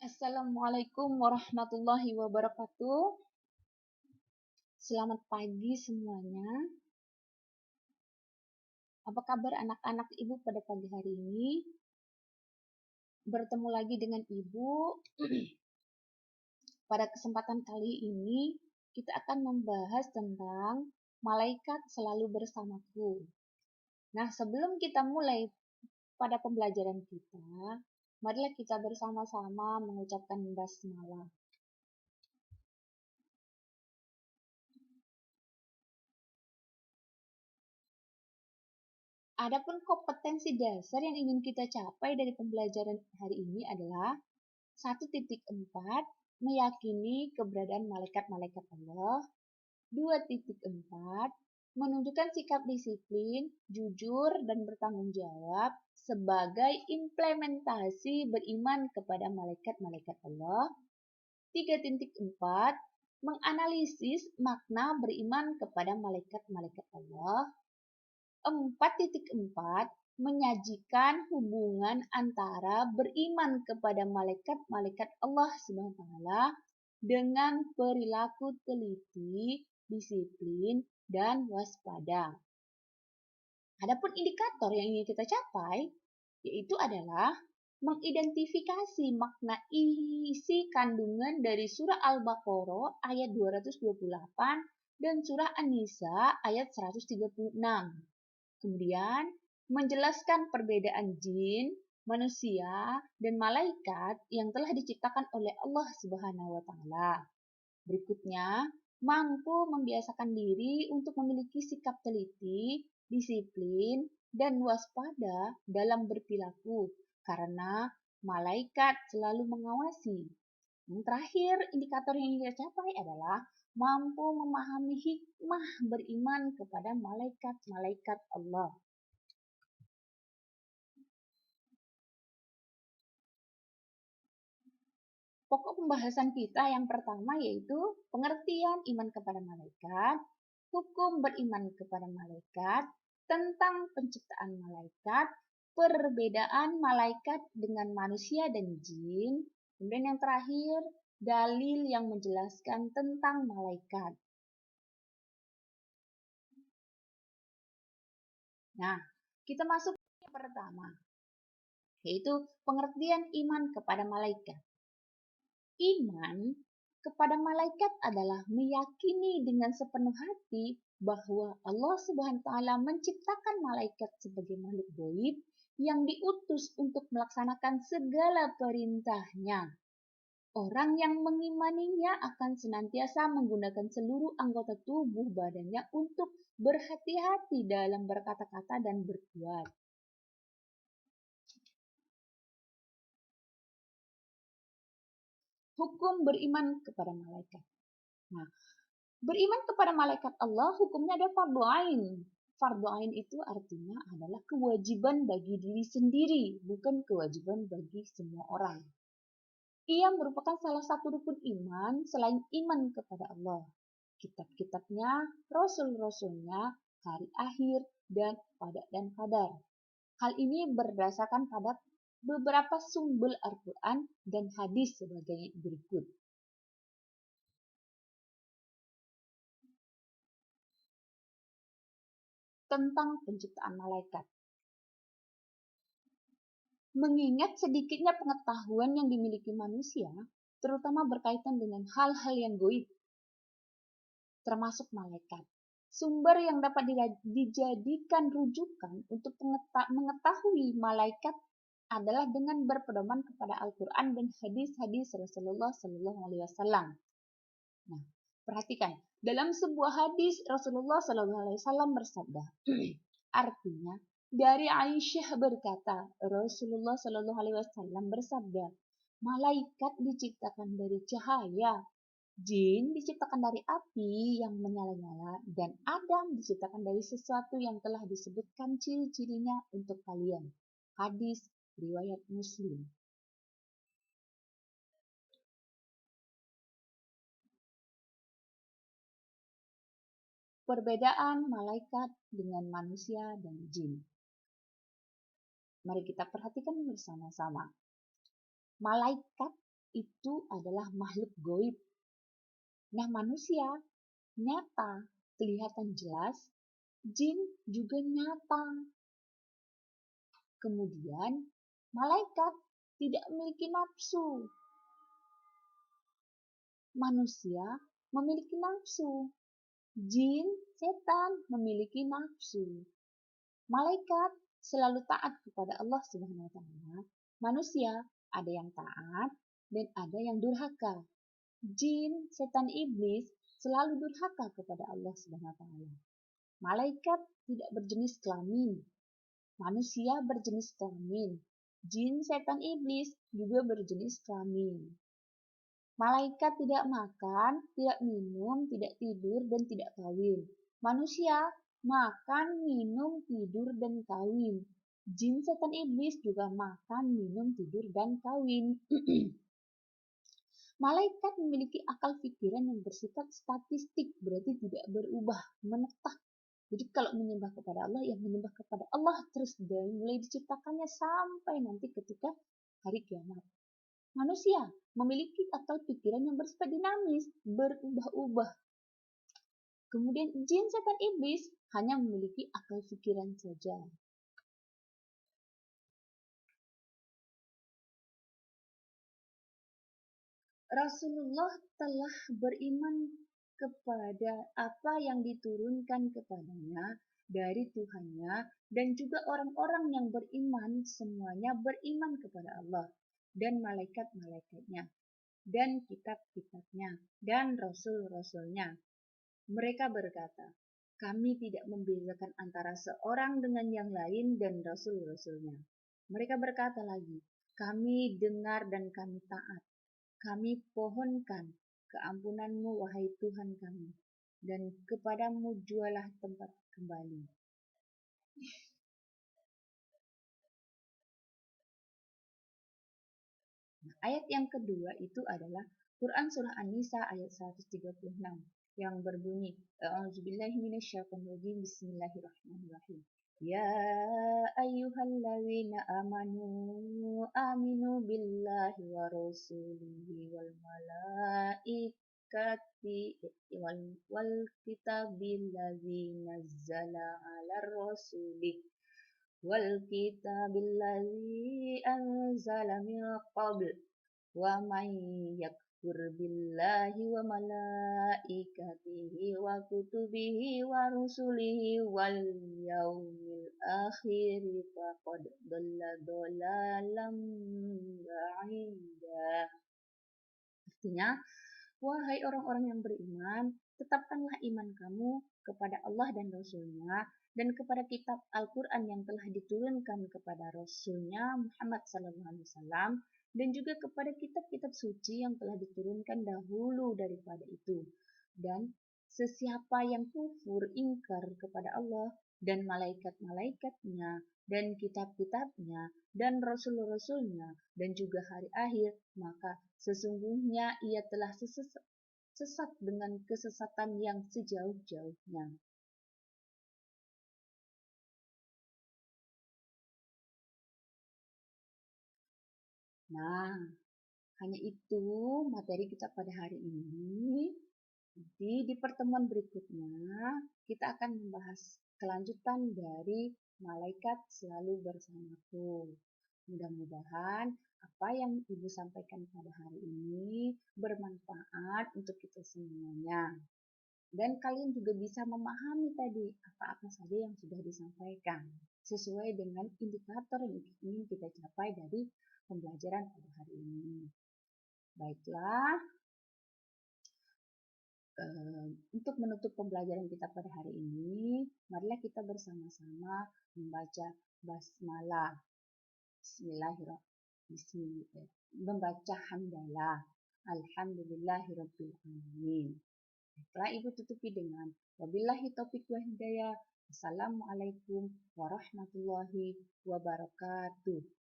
Assalamualaikum warahmatullahi wabarakatuh. Selamat pagi semuanya. Apa kabar anak-anak Ibu pada pagi hari ini? Bertemu lagi dengan Ibu. Pada kesempatan kali ini, kita akan membahas tentang malaikat selalu bersamaku. Nah, sebelum kita mulai pada pembelajaran kita, marilah kita bersama-sama mengucapkan basmalah. Adapun kompetensi dasar yang ingin kita capai dari pembelajaran hari ini adalah 1.4 meyakini keberadaan malaikat-malaikat Allah. 2.4 menunjukkan sikap disiplin, jujur, dan bertanggung jawab sebagai implementasi beriman kepada malaikat-malaikat Allah. 3.4 menganalisis makna beriman kepada malaikat-malaikat Allah. 4.4 menyajikan hubungan antara beriman kepada malaikat-malaikat Allah Subhanahu wa taala dengan perilaku teliti, disiplin, dan waspada. Adapun indikator yang ingin kita capai yaitu adalah mengidentifikasi makna isi kandungan dari surah Al-Baqarah ayat 228 dan surah An-Nisa ayat 136. Kemudian, menjelaskan perbedaan jin, manusia, dan malaikat yang telah diciptakan oleh Allah Subhanahu wa taala. Berikutnya, mampu membiasakan diri untuk memiliki sikap teliti, disiplin, dan waspada dalam berperilaku karena malaikat selalu mengawasi. Yang terakhir, indikator yang ingin kita capai adalah mampu memahami hikmah beriman kepada malaikat-malaikat Allah. Pokok pembahasan kita yang pertama yaitu pengertian iman kepada malaikat, hukum beriman kepada malaikat, tentang penciptaan malaikat, perbedaan malaikat dengan manusia dan jin, kemudian yang terakhir, dalil yang menjelaskan tentang malaikat. Nah, kita masuk ke yang pertama, yaitu pengertian iman kepada malaikat. Iman kepada malaikat adalah meyakini dengan sepenuh hati bahwa Allah Subhanahu wa taala menciptakan malaikat sebagai makhluk gaib yang diutus untuk melaksanakan segala perintahnya. Orang yang mengimaninya akan senantiasa menggunakan seluruh anggota tubuh badannya untuk berhati-hati dalam berkata-kata dan berbuat. Hukum beriman kepada malaikat. Nah, beriman kepada malaikat Allah hukumnya ada fardu ain. Fardu ain itu artinya adalah kewajiban bagi diri sendiri, bukan kewajiban bagi semua orang. Ia merupakan salah satu rukun iman selain iman kepada Allah. Kitab-kitabnya, rasul-rasulnya, hari akhir, dan qada dan qadar. Hal ini berdasarkan pada beberapa sumber Al-Quran dan hadis sebagai berikut. Tentang penciptaan malaikat. Mengingat sedikitnya pengetahuan yang dimiliki manusia, terutama berkaitan dengan hal-hal yang gaib, termasuk malaikat. Sumber yang dapat dijadikan rujukan untuk mengetahui malaikat adalah dengan berpedoman kepada Al-Quran dan hadis-hadis Rasulullah SAW. Nah, perhatikan, dalam sebuah hadis Rasulullah SAW bersabda, artinya dari Aisyah berkata, Rasulullah SAW bersabda, malaikat diciptakan dari cahaya, jin diciptakan dari api yang menyala-nyala, dan Adam diciptakan dari sesuatu yang telah disebutkan ciri-cirinya untuk kalian. Hadis riwayat Muslim. Perbedaan malaikat dengan manusia dan jin. Mari kita perhatikan bersama-sama. Malaikat itu adalah makhluk gaib. Nah, manusia nyata, kelihatan jelas, jin juga nyata. Kemudian, malaikat tidak memiliki nafsu. Manusia memiliki nafsu. Jin, setan memiliki nafsu. Malaikat selalu taat kepada Allah Subhanahu wa taala. Manusia ada yang taat dan ada yang durhaka. Jin, setan, iblis selalu durhaka kepada Allah Subhanahu wa taala. Malaikat tidak berjenis kelamin. Manusia berjenis kelamin. Jin, setan, iblis juga berjenis kelamin. Malaikat tidak makan, tidak minum, tidak tidur, dan tidak kawin. Manusia makan, minum, tidur, dan kawin. Jin, setan, iblis juga makan, minum, tidur, dan kawin. Malaikat memiliki akal pikiran yang bersifat statistik, berarti tidak berubah, menetap. Jadi kalau menyembah kepada Allah, ya menyembah kepada Allah terus dari mulai diciptakannya sampai nanti ketika hari kiamat. Manusia memiliki akal pikiran yang bersifat dinamis, berubah-ubah. Kemudian jin, setan, iblis hanya memiliki akal pikiran saja. Rasulullah telah beriman kepada apa yang diturunkan kepadanya dari Tuhannya, dan juga orang-orang yang beriman semuanya beriman kepada Allah dan malaikat-malaikatnya dan kitab-kitabnya dan rasul-rasulnya. Mereka berkata, kami tidak membedakan antara seorang dengan yang lain dan rasul-rasulnya. Mereka berkata lagi, kami dengar dan kami taat. Kami pohonkan keampunanmu, wahai Tuhan kami, dan kepadamu jualah tempat kembali. Nah, ayat yang kedua itu adalah Quran Surah An-Nisa ayat 136 yang berbunyi, A'udzubillahi minasyaitonirrajim, Bismillahirrahmanirrahim. Ya ayyuhalladzina aminu billahi wa rasulihi wal malaikati wal kitabil ladzi nazzala ala rasulih wal kitabil ladzi anzala min qabl wa man yakfur billahi wa malaikatihi wa kutubihi wa rusulihi wal yaumil akhir faqad dhalla dhalalan ba'ida. Artinya, wahai orang-orang yang beriman, tetapkanlah iman kamu kepada Allah dan Rasul-Nya dan kepada kitab Al-Quran yang telah diturunkan kepada Rasul-Nya Muhammad SAW, dan juga kepada kitab-kitab suci yang telah diturunkan dahulu daripada itu. Dan sesiapa yang kufur ingkar kepada Allah dan malaikat-malaikatnya dan kitab-kitabnya dan rasul-rasulnya dan juga hari akhir, maka sesungguhnya ia telah sesat dengan kesesatan yang sejauh-jauhnya. Nah, hanya itu materi kita pada hari ini. Nanti di pertemuan berikutnya kita akan membahas kelanjutan dari malaikat selalu bersamaku. Mudah-mudahan apa yang Ibu sampaikan pada hari ini bermanfaat untuk kita semuanya. Dan kalian juga bisa memahami tadi apa-apa saja yang sudah disampaikan sesuai dengan indikator yang ingin kita capai dari pembelajaran pada hari ini. Baiklah, untuk menutup pembelajaran kita pada hari ini, marilah kita bersama-sama membaca basmalah. Bismillahirrahmanirrahim. Membaca hamdalah. Alhamdulillahirabbil alamin. Setelah Ibu tutupi dengan wabillahi taufiq wa hidayah. Assalamualaikum warahmatullahi wabarakatuh.